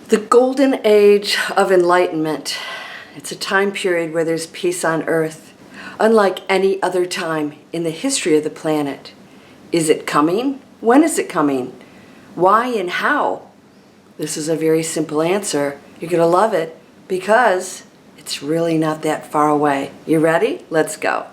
The golden age of enlightenment. It's a time period where there's peace on earth, unlike any other time in the history of the planet. Is it coming? When is it coming? Why and how? This is a very simple answer. You're going to love it because it's really not that far away. You ready? Let's go.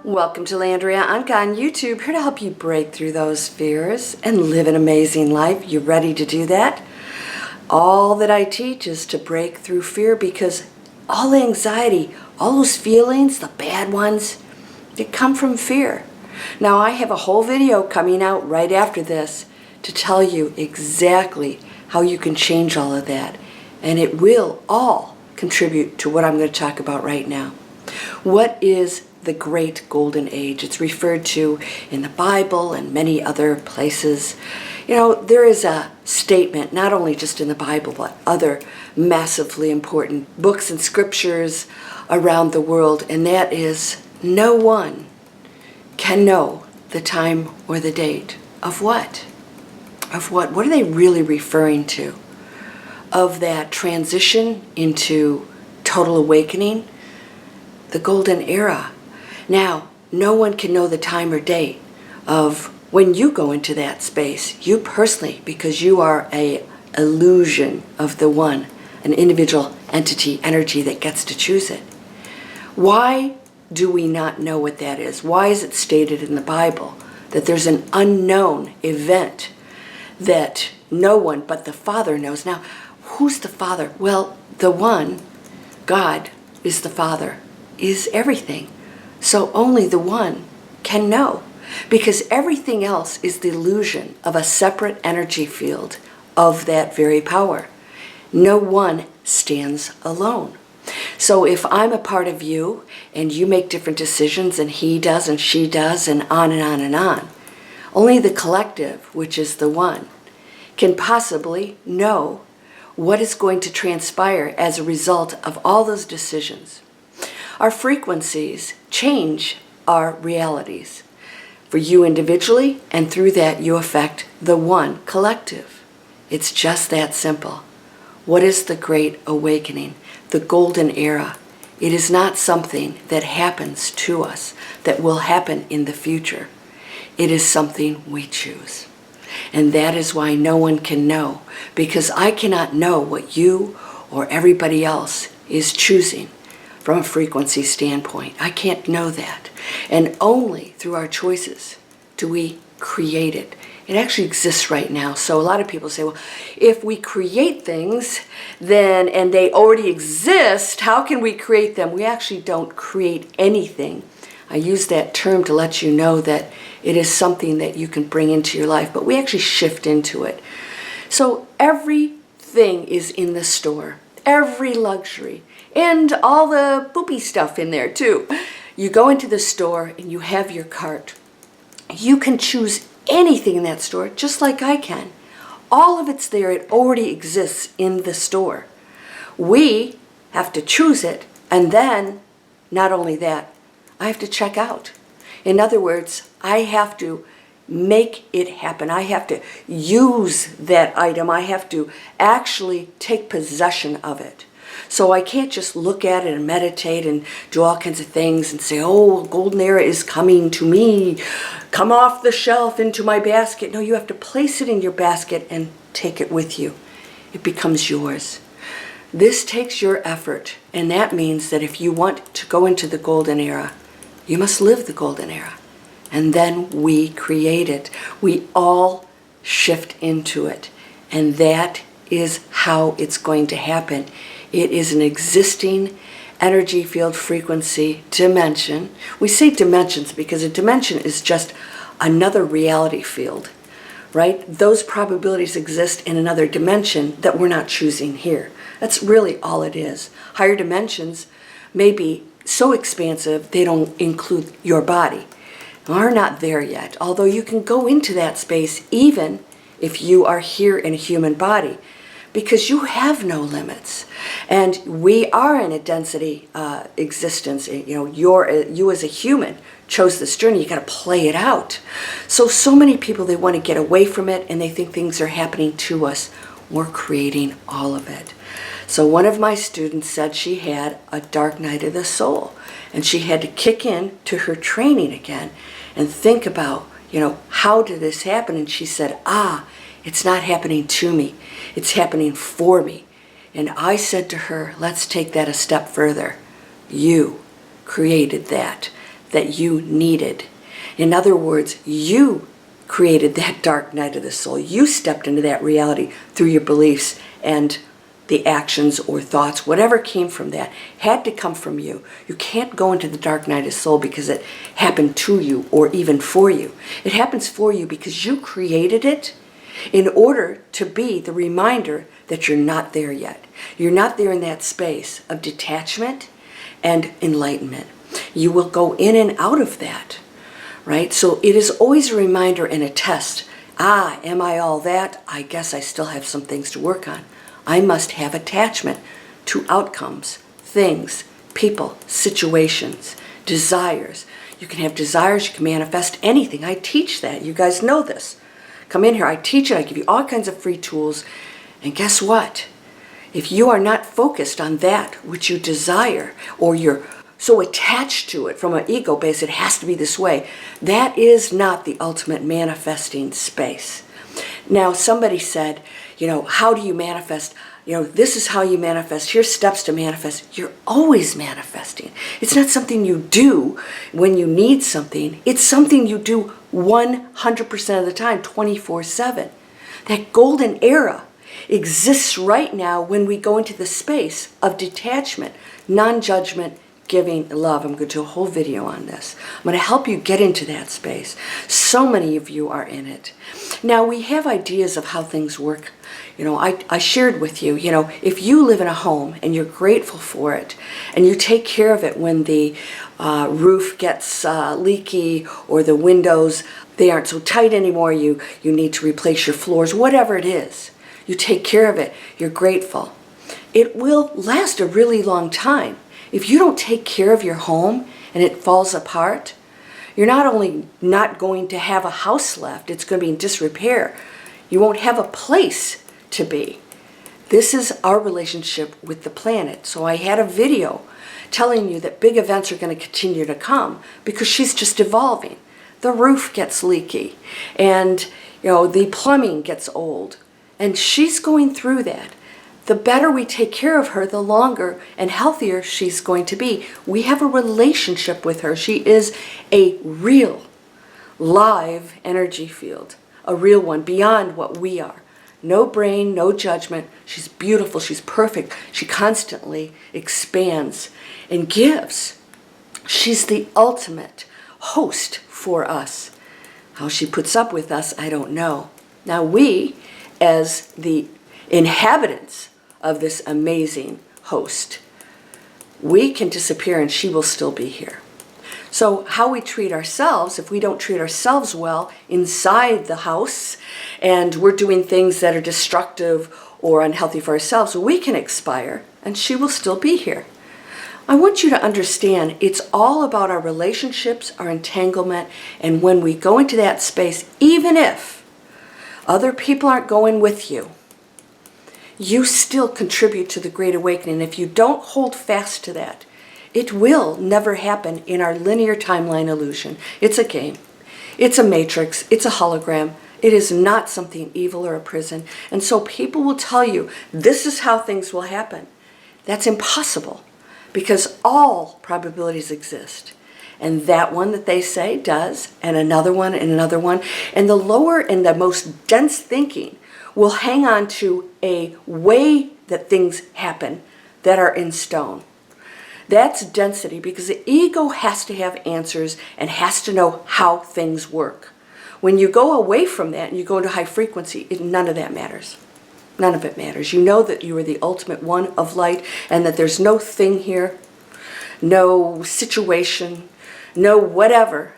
Welcome to Landria Onkka on YouTube, here to help you break through those fears and live an amazing life. You ready to do that? All that I teach is to break through fear, because all the anxiety, all those feelings, the bad ones, they come from fear. Now I have a whole video coming out right after this to tell you exactly how you can change all of that. And it will all contribute to what I'm going to talk about right now. What is the Great Golden Age? It's referred to in the Bible and many other places. You know, there is a statement, not only just in the Bible, but other massively important books and scriptures around the world, and that is, no one can know the time or the date. Of what? Of what? What are they really referring to? Of that transition into total awakening? The golden era. Now, no one can know the time or date of when you go into that space, you personally, because you are an illusion of the one, an individual entity, energy that gets to choose it. Why do we not know what that is? Why is it stated in the Bible that there's an unknown event that no one but the Father knows? Now, who's the Father? Well, the one, God, is the Father, is everything. So only the one can know, because everything else is the illusion of a separate energy field of that very power. No one stands alone. So if I'm a part of you and you make different decisions and he does and she does and on and on and on, only the collective, which is the one, can possibly know what is going to transpire as a result of all those decisions. Our frequencies change our realities for you individually, and through that you affect the one collective. It's just that simple. What is the Great Awakening, the Golden Era? It is not something that happens to us, that will happen in the future. It is something we choose. And that is why no one can know, because I cannot know what you or everybody else is choosing. From a frequency standpoint, I can't know that. And only through our choices do we create it. It actually exists right now. So a lot of people say, well, if we create things, then, and they already exist, how can we create them? We actually don't create anything. I use that term to let you know that it is something that you can bring into your life, but we actually shift into it. So everything is in the store, every luxury, and all the poopy stuff in there too. You go into the store and you have your cart. You can choose anything in that store, just like I can. All of it's there. It already exists in the store. We have to choose it, and then, not only that, I have to check out. In other words, I have to make it happen. I have to use that item. I have to actually take possession of it. So I can't just look at it and meditate and do all kinds of things and say, oh, golden era is coming to me. Come off the shelf into my basket. No, you have to place it in your basket and take it with you. It becomes yours. This takes your effort, and that means that if you want to go into the golden era, you must live the golden era. And then we create it. We all shift into it. And that is how it's going to happen. It is an existing energy field, frequency, dimension. We say dimensions because a dimension is just another reality field, right? Those probabilities exist in another dimension that we're not choosing here. That's really all it is. Higher dimensions may be so expansive they don't include your body. We're not there yet, although you can go into that space even if you are here in a human body. because you have no limits. And we are in a density existence. You know, you as a human chose this journey. You got to play it out. So many people, they want to get away from it, and they think things are happening to us. We're creating all of it. So one of my students said she had a dark night of the soul, and she had to kick in to her training again and think about, you know, how did this happen? And she said, it's not happening to me. It's happening for me. And I said to her, let's take that a step further. You created that you needed. In other words, you created that dark night of the soul. You stepped into that reality through your beliefs, and the actions or thoughts, whatever came from that, had to come from you. You can't go into the dark night of soul because it happened to you or even for you. It happens for you because you created it in order to be the reminder that you're not there yet. You're not there in that space of detachment and enlightenment. You will go in and out of that, right? So it is always a reminder and a test. Am I all that? I guess I still have some things to work on. I must have attachment to outcomes, things, people, situations, desires. You can have desires, you can manifest anything. I teach that. You guys know this. Come in here, I teach it, I give you all kinds of free tools. And guess what? If you are not focused on that which you desire, or you're so attached to it from an ego base, it has to be this way, that is not the ultimate manifesting space. Now, somebody said, you know, how do you manifest? You know, this is how you manifest. Here's steps to manifest. You're always manifesting. It's not something you do when you need something. It's something you do 100% of the time, 24/7. That golden era exists right now when we go into the space of detachment, non-judgment, giving, love. I'm going to do a whole video on this. I'm going to help you get into that space. So many of you are in it. Now, we have ideas of how things work. You know, I shared with you, you know, if you live in a home and you're grateful for it and you take care of it when the roof gets leaky or the windows, they aren't so tight anymore, you need to replace your floors, whatever it is, you take care of it, you're grateful. It will last a really long time. If you don't take care of your home and it falls apart, you're not only not going to have a house left, it's going to be in disrepair. You won't have a place to be. This is our relationship with the planet. So I had a video telling you that big events are going to continue to come because she's just evolving. The roof gets leaky and, you know, the plumbing gets old, and she's going through that. The better we take care of her, the longer and healthier she's going to be. We have a relationship with her. She is a real, live energy field, a real one, beyond what we are. No brain, no judgment. She's beautiful. She's perfect. She constantly expands and gives. She's the ultimate host for us. How she puts up with us, I don't know. Now we, as the inhabitants of this amazing host, we can disappear and she will still be here. So how we treat ourselves, if we don't treat ourselves well inside the house and we're doing things that are destructive or unhealthy for ourselves, we can expire and she will still be here. I want you to understand it's all about our relationships, our entanglement, and when we go into that space, even if other people aren't going with you, you still contribute to the Great Awakening. If you don't hold fast to that, it will never happen in our linear timeline illusion. It's a game. It's a matrix. It's a hologram. It is not something evil or a prison. And so people will tell you, this is how things will happen. That's impossible because all probabilities exist. And that one that they say does, and another one, and another one. And the lower and the most dense thinking will hang on to a way that things happen that are in stone. That's density because the ego has to have answers and has to know how things work. When you go away from that and you go to high frequency, none of that matters. None of it matters. You know that you are the ultimate one of light and that there's no thing here, no situation, no whatever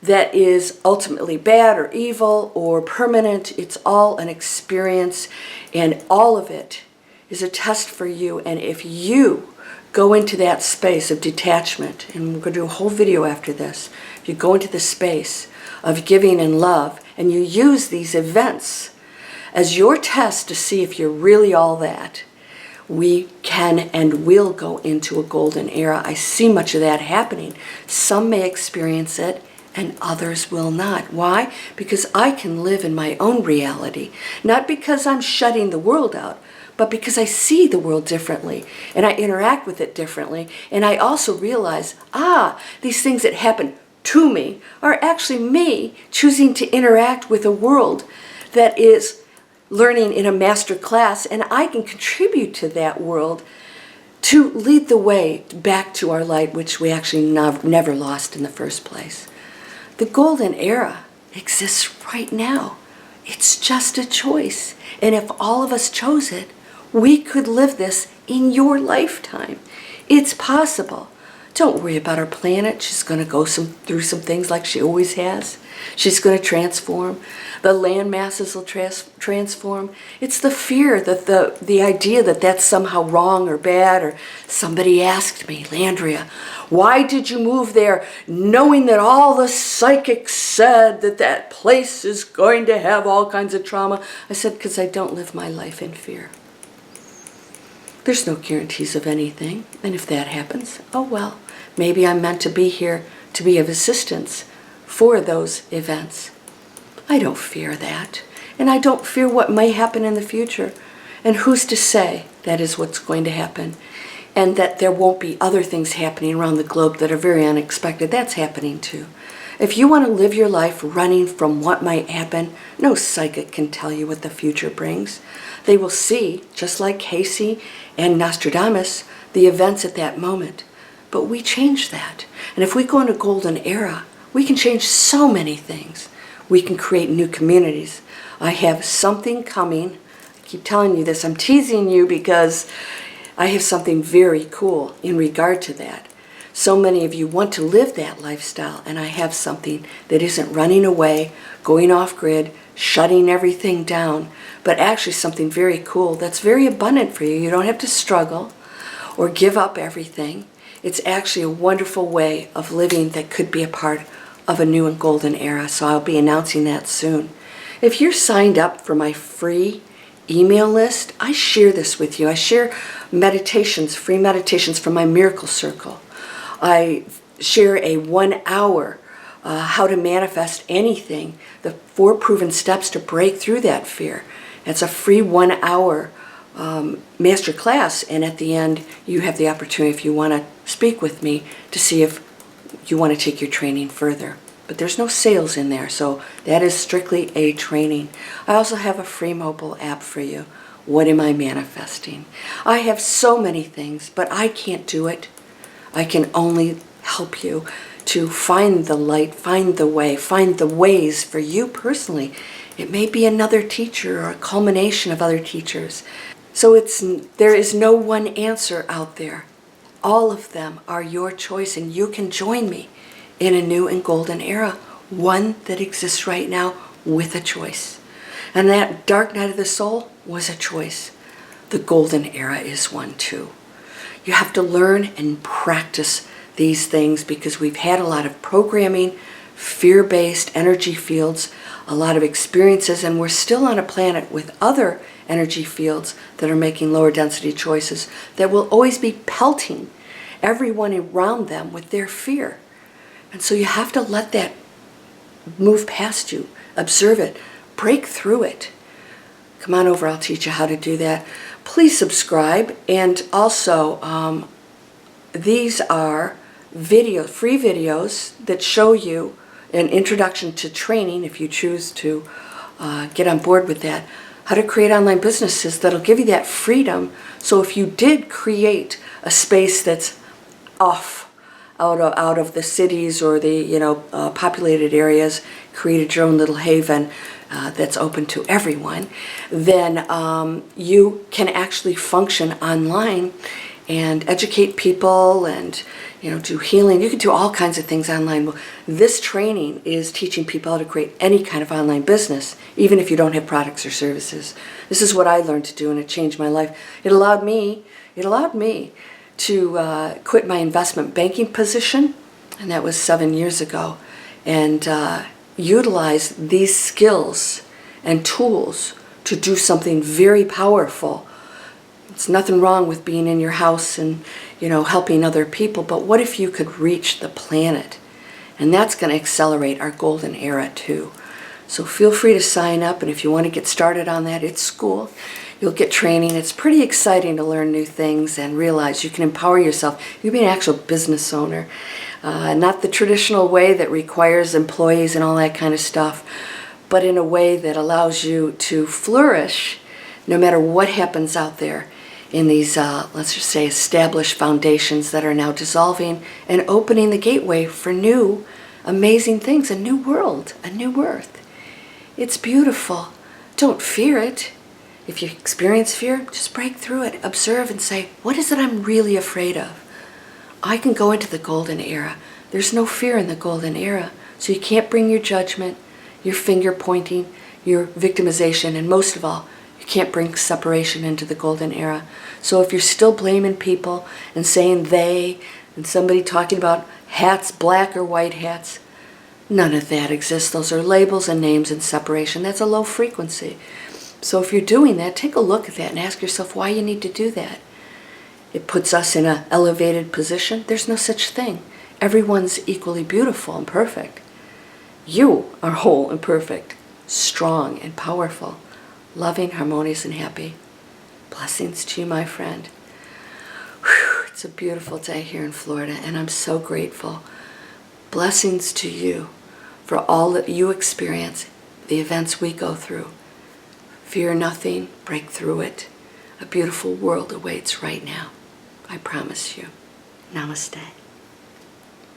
that is ultimately bad or evil or permanent. It's all an experience, and all of it is a test for you. And if you go into that space of detachment, and we're going to do a whole video after this, if you go into the space of giving and love, and you use these events as your test to see if you're really all that, we can and will go into a golden era. I see much of that happening. Some may experience it and others will not. Why? Because I can live in my own reality. Not because I'm shutting the world out, but because I see the world differently and I interact with it differently. And I also realize, these things that happen to me are actually me choosing to interact with a world that is learning in a master class, and I can contribute to that world to lead the way back to our light, which we actually never lost in the first place. The golden era exists right now. It's just a choice. And if all of us chose it, we could live this in your lifetime. It's possible. Don't worry about our planet. She's going to go through some things like she always has. She's going to transform. The land masses will transform. It's the fear, the idea that that's somehow wrong or bad. Or somebody asked me, Landria, why did you move there knowing that all the psychics said that that place is going to have all kinds of trauma? I said, because I don't live my life in fear. There's no guarantees of anything. And if that happens, oh well, maybe I'm meant to be here to be of assistance for those events. I don't fear that. And I don't fear what may happen in the future. And who's to say that is what's going to happen? And that there won't be other things happening around the globe that are very unexpected. That's happening too. If you want to live your life running from what might happen, no psychic can tell you what the future brings. They will see, just like Casey and Nostradamus, the events at that moment. But we change that. And if we go into golden era, we can change so many things. We can create new communities. I have something coming. I keep telling you this. I'm teasing you because I have something very cool in regard to that. So many of you want to live that lifestyle, and I have something that isn't running away, going off grid, shutting everything down, but actually something very cool that's very abundant for you. You don't have to struggle or give up everything. It's actually a wonderful way of living that could be a part of a new and golden era, so I'll be announcing that soon. If you're signed up for my free email list, I share this with you. I share meditations, free meditations from my Miracle Circle. I share a 1 hour how to manifest anything, the 4 proven steps to break through that fear. It's a free 1 hour master class, and at the end you have the opportunity, if you want to speak with me, to see if you want to take your training further. But there's no sales in there, so that is strictly a training. I also have a free mobile app for you. What am I manifesting? I have so many things, but I can't do it. I can only help you to find the light, find the way, find the ways for you personally. It may be another teacher or a culmination of other teachers. So there is no one answer out there. All of them are your choice, and you can join me in a new and golden era, one that exists right now with a choice. And that dark night of the soul was a choice. The golden era is one too. You have to learn and practice these things because we've had a lot of programming, fear-based energy fields, a lot of experiences, and we're still on a planet with other energy fields that are making lower density choices that will always be pelting everyone around them with their fear. And so you have to let that move past you, observe it, break through it. Come on over, I'll teach you how to do that. Please subscribe, and also these are free videos that show you an introduction to training, if you choose to get on board with that, how to create online businesses that'll give you that freedom. So if you did create a space that's off out of the cities or the populated areas, created your own little haven that's open to everyone, then you can actually function online and educate people and do healing. You can do all kinds of things online. Well, this training is teaching people how to create any kind of online business, even if you don't have products or services. This is what I learned to do, and it changed my life. It allowed me to quit my investment banking position, and that was 7 years ago, and utilize these skills and tools to do something very powerful. It's nothing wrong with being in your house and helping other people, but what if you could reach the planet? And that's going to accelerate our golden era too. So feel free to sign up, and if you want to get started on that, it's school. You'll get training. It's pretty exciting to learn new things and realize you can empower yourself. You can be an actual business owner, not the traditional way that requires employees and all that kind of stuff, but in a way that allows you to flourish no matter what happens out there in these, let's just say, established foundations that are now dissolving and opening the gateway for new, amazing things, a new world, a new earth. It's beautiful. Don't fear it. If you experience fear, just break through it. Observe and say, what is it I'm really afraid of? I can go into the golden era. There's no fear in the golden era. So you can't bring your judgment, your finger pointing, your victimization, and most of all, you can't bring separation into the golden era. So if you're still blaming people and saying they, and somebody talking about hats, black or white hats, none of that exists. Those are labels and names and separation. That's a low frequency. So if you're doing that, take a look at that and ask yourself why you need to do that. It puts us in an elevated position. There's no such thing. Everyone's equally beautiful and perfect. You are whole and perfect, strong and powerful, loving, harmonious, and happy. Blessings to you, my friend. Whew, it's a beautiful day here in Florida, and I'm so grateful. Blessings to you for all that you experience, the events we go through. Fear nothing, break through it. A beautiful world awaits right now. I promise you. Namaste.